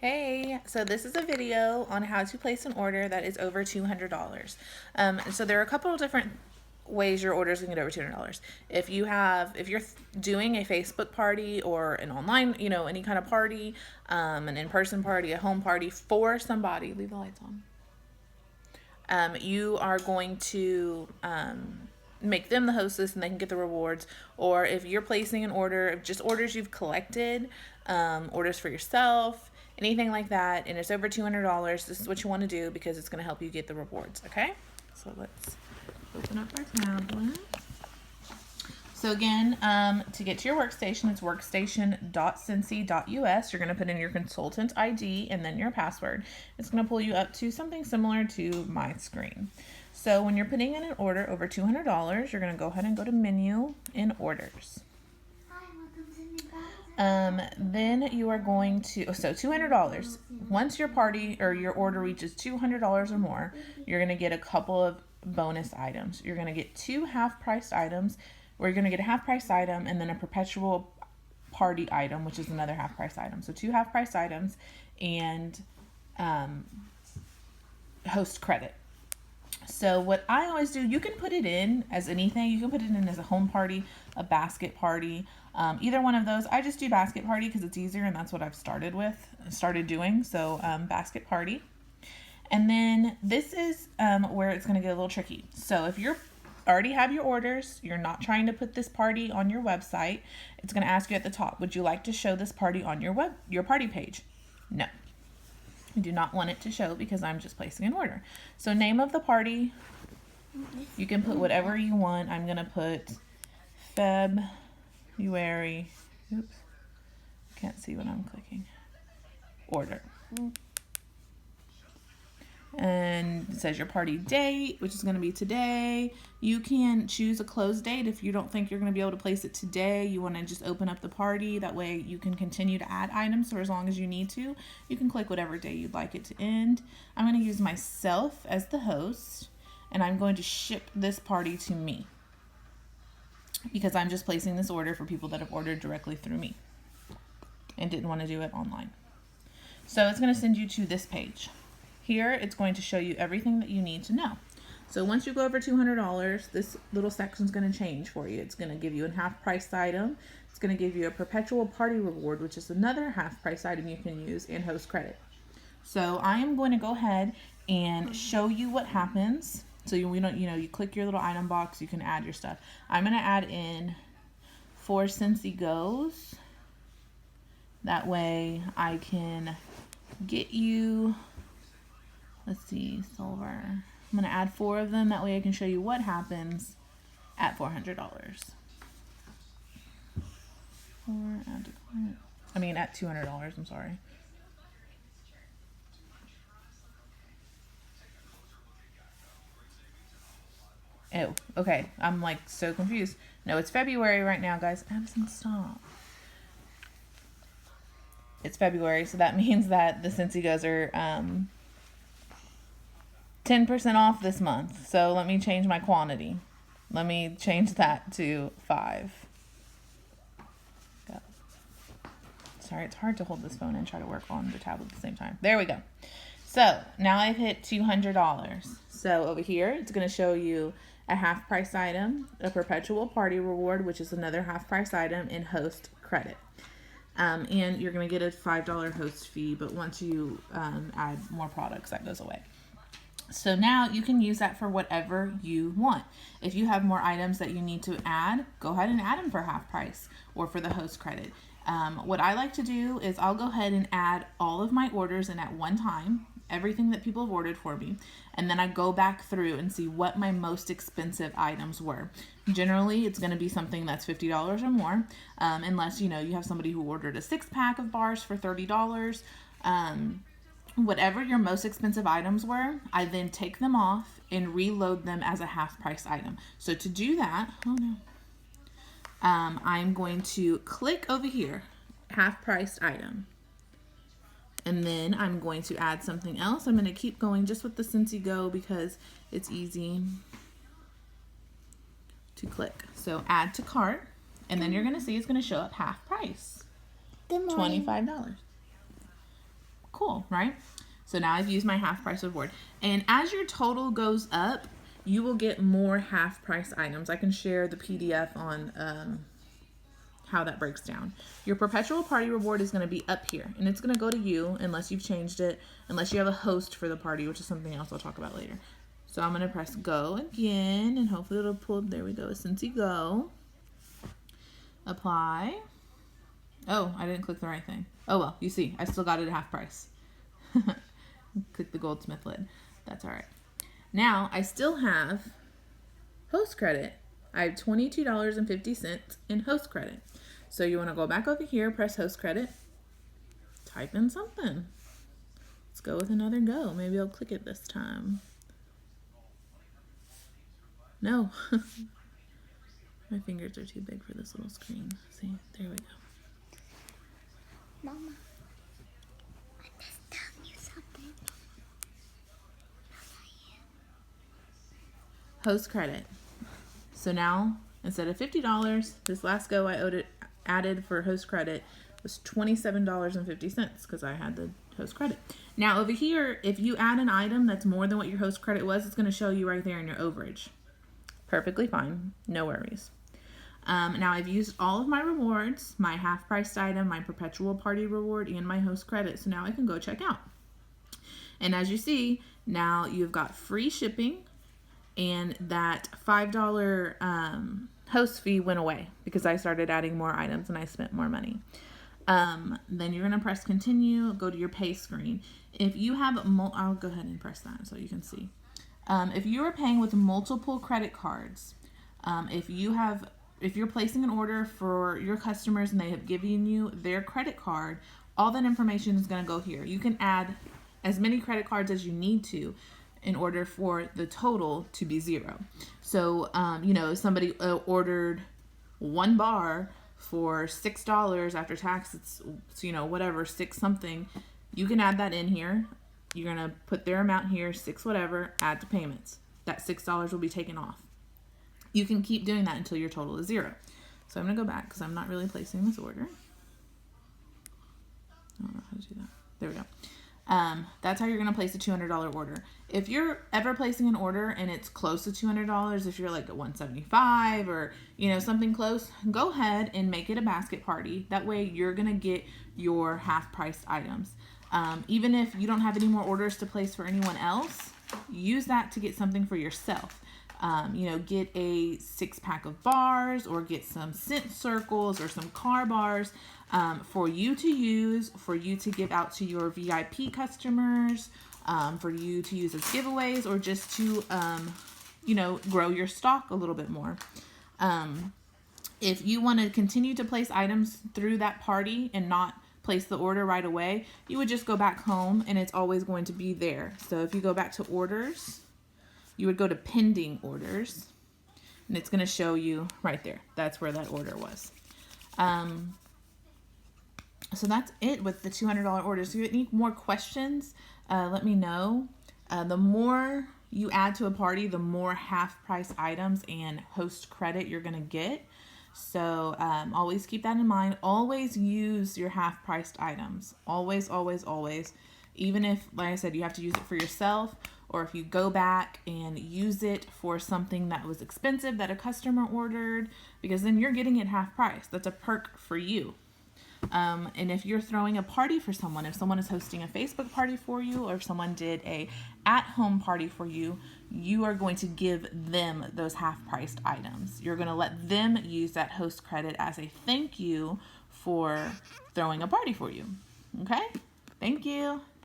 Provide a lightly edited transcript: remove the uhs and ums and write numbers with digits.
Hey, so this is a video on how to place an order that is over $200. So there are a couple of different ways your orders can get over $200. If you're doing a Facebook party or an online, any kind of party, an in-person party, a home party for somebody, leave the lights on. You are going to make them the hostess and they can get the rewards. Or if you're placing an order, just orders you've collected, orders for yourself, anything like that, and it's over $200, this is what you want to do because it's going to help you get the rewards, okay? So let's open up our tablet. So again, to get to your workstation, it's workstation.cincy.us. You're going to put in your consultant ID and then your password. It's going to pull you up to something similar to my screen. So when you're putting in an order over $200, you're going to go ahead and go to menu in orders. Then you are going to, so $200. Once your party or your order reaches $200 or more, you're going to get a couple of bonus items. You're going to get 2 half-priced items, or you're going to get a half-price item and then a perpetual party item, which is another half-price item. So 2 half-price items and host credit. So what I always do, you can put it in as anything. You can put it in as a home party, a basket party, either one of those. I just do basket party because it's easier and that's what I've started doing. So basket party. And then this is where it's going to get a little tricky. So if you're already have your orders, you're not trying to put this party on your website, it's going to ask you at the top, would you like to show this party on your party page? No. I do not want it to show because I'm just placing an order. So name of the party, you can put whatever you want. I'm going to put February, oops, can't see what I'm clicking, order. And it says your party date, which is going to be today. You can choose a close date if you don't think you're going to be able to place it today. You want to just open up the party. That way you can continue to add items for as long as you need to. You can click whatever day you'd like it to end. I'm going to use myself as the host, and I'm going to ship this party to me because I'm just placing this order for people that have ordered directly through me and didn't want to do it online. So it's going to send you to this page. Here, it's going to show you everything that you need to know. So once you go over $200, this little section is going to change for you. It's going to give you a half-price item. It's going to give you a perpetual party reward, which is another half-price item you can use, and host credit. So I am going to go ahead and show you what happens. So you click your little item box. You can add your stuff. I'm going to add in 4 Cincy Goes. That way I can get you... Let's see, silver. I'm going to add 4 of them. That way I can show you what happens at $400. At $200, I'm sorry. Oh, okay. I'm like so confused. No, it's February right now, guys. Addison, stop. It's February, so that means that the Cincy Goes are 10% off this month. So let me change my quantity. Let me change that to 5. Sorry, it's hard to hold this phone and try to work on the tablet at the same time. There we go. So now I've hit $200. So over here, it's going to show you a half-price item, a perpetual party reward, which is another half-price item, and host credit. And you're going to get a $5 host fee, but once you add more products, that goes away. So now you can use that for whatever you want. If you have more items that you need to add, go ahead and add them for half price or for the host credit. What I like to do is I'll go ahead and add all of my orders in at one time, everything that people have ordered for me, and then I go back through and see what my most expensive items were. Generally, it's going to be something that's $50 or more, unless you have somebody who ordered a 6-pack of bars for $30. Whatever your most expensive items were, I then take them off and reload them as a half-price item. So to do that, I'm going to click over here, half-priced item. And then I'm going to add something else. I'm going to keep going just with the Cincy Go because it's easy to click. So add to cart, and then you're going to see it's going to show up half price, $25. cool, right? So now I've used my half price reward. And as your total goes up, you will get more half price items. I can share the PDF on how that breaks down. Your perpetual party reward is going to be up here, and it's going to go to you unless you've changed it, unless you have a host for the party, which is something else I'll talk about later. So I'm going to press go again, and hopefully it'll pull, there we go, Cincy Go. Apply. Oh, I didn't click the right thing. Oh well, you see, I still got it at half price. Click the Goldsmith lid. That's all right. Now, I still have host credit. I have $22.50 in host credit. So you want to go back over here, press host credit, type in something. Let's go with another go. Maybe I'll click it this time. No. My fingers are too big for this little screen. See, there we go. Mama, I'm just telling you something. Host credit. So now, instead of $50, this last go I added for host credit was $27.50 because I had the host credit. Now over here, if you add an item that's more than what your host credit was, it's going to show you right there in your overage. Perfectly fine, no worries. Now I've used all of my rewards, my half priced item, my perpetual party reward, and my host credit. So now I can go check out. And as you see, now you've got free shipping, and that $5 host fee went away because I started adding more items and I spent more money. Then you're going to press continue, go to your pay screen. If you have, I'll go ahead and press that so you can see. If you are paying with multiple credit cards, if you're placing an order for your customers and they have given you their credit card, all that information is going to go here. You can add as many credit cards as you need to in order for the total to be zero. So, you know, if somebody ordered one bar for $6 after tax, it's, you know, whatever, 6 something, you can add that in here. You're going to put their amount here, 6 whatever, add to payments. That $6 will be taken off. You can keep doing that until your total is zero. So I'm going to go back because I'm not really placing this order. I don't know how to do that. There we go. That's how you're going to place a $200 order. If you're ever placing an order and it's close to $200, if you're like at $175 or, you know, something close, go ahead and make it a basket party. That way you're going to get your half priced items. Even if you don't have any more orders to place for anyone else, use that to get something for yourself. You know, get a 6-pack of bars or get some scent circles or some car bars for you to use, for you to give out to your VIP customers, for you to use as giveaways, or just to, you know, grow your stock a little bit more. If you want to continue to place items through that party and not place the order right away, you would just go back home and it's always going to be there. So if you go back to orders, you would go to pending orders and it's going to show you right there. That's where that order was. So that's it with the $200 orders. If you have any more questions, let me know. The more you add to a party, the more half price items and host credit you're going to get. So always keep that in mind. Always use your half priced items. Always, always, always. Even if, like I said, you have to use it for yourself, or if you go back and use it for something that was expensive that a customer ordered, because then you're getting it half price. That's a perk for you. And if you're throwing a party for someone, if someone is hosting a Facebook party for you, or if someone did a at-home party for you, you are going to give them those half-priced items. You're going to let them use that host credit as a thank you for throwing a party for you. Okay? Thank you.